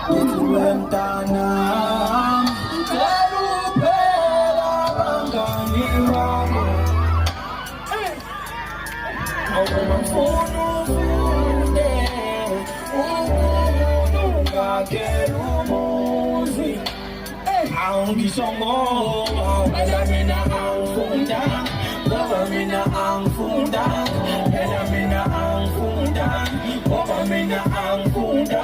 Wentana Terupela Bangani Wangu Awumafunu funde Umununga kerumuzi Angisongo Elamina angfunda Bobamina angfunda Elamina angfunda Bobamina angfunda